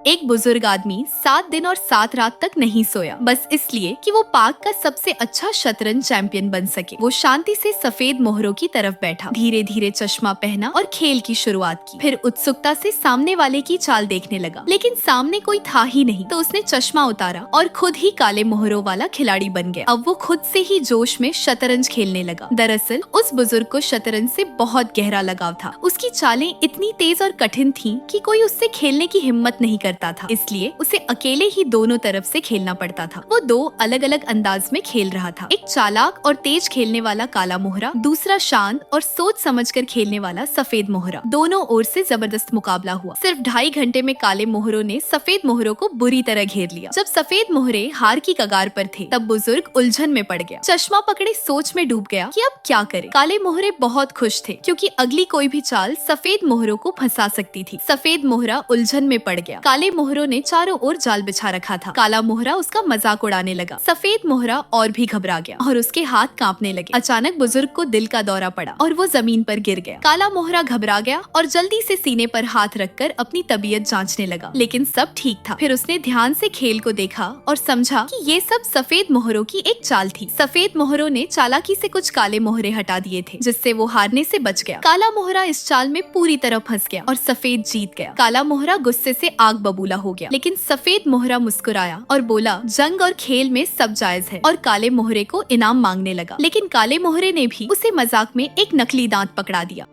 एक बुजुर्ग आदमी 7 दिन और 7 रात तक नहीं सोया, बस इसलिए कि वो पाक का सबसे अच्छा शतरंज चैंपियन बन सके। वो शांति से सफेद मोहरों की तरफ बैठा, धीरे धीरे चश्मा पहना और खेल की शुरुआत की। फिर उत्सुकता से सामने वाले की चाल देखने लगा, लेकिन सामने कोई था ही नहीं। तो उसने चश्मा उतारा और खुद ही काले मोहरों वाला खिलाड़ी बन गया। अब वो खुद से ही जोश में शतरंज खेलने लगा। दरअसल उस बुजुर्ग को शतरंज से बहुत गहरा लगाव था। उसकी चालें इतनी तेज और कठिन थीं कि कोई उससे खेलने की हिम्मत नहीं करता था, इसलिए उसे अकेले ही दोनों तरफ से खेलना पड़ता था। वो दो अलग अलग अंदाज में खेल रहा था, एक चालाक और तेज खेलने वाला काला मोहरा, दूसरा शांत और सोच समझकर खेलने वाला सफेद मोहरा। दोनों ओर से जबरदस्त मुकाबला हुआ। सिर्फ 2.5 घंटे में काले मोहरों ने सफेद मोहरों को बुरी तरह घेर लिया। जब सफेद मोहरे हार की कगार पर थे, तब बुजुर्ग उलझन में पड़ गया। चश्मा पकड़े सोच में डूब गया कि अब क्या करे। काले मोहरे बहुत खुश थे, क्योंकि अगली कोई भी चाल सफेद मोहरों को फंसा सकती थी। सफेद मोहरा उलझन में पड़ गया। काले मोहरों ने चारों ओर जाल बिछा रखा था। काला मोहरा उसका मजाक उड़ाने लगा। सफेद मोहरा और भी घबरा गया और उसके हाथ कांपने लगे। अचानक बुजुर्ग को दिल का दौरा पड़ा और वो जमीन पर गिर गया। काला मोहरा घबरा गया और जल्दी से सीने पर हाथ रखकर अपनी तबीयत जांचने लगा, लेकिन सब ठीक था। फिर उसने ध्यान से खेल को देखा और समझा कि ये सब सफेद मोहरों की एक चाल थी। सफेद मोहरों ने चालाकी से कुछ काले मोहरे हटा दिए थे, जिससे वो हारने से बच गया। काला मोहरा इस चाल में पूरी तरह फंस गया और सफेद जीत गया। काला मोहरा गुस्से से आग बबूला हो गया, लेकिन सफेद मोहरा मुस्कुराया और बोला, जंग और खेल में सब जायज है, और काले मोहरे को इनाम मांगने लगा। लेकिन काले मोहरे ने भी उसे मजाक में एक नकली दांत पकड़ा दिया।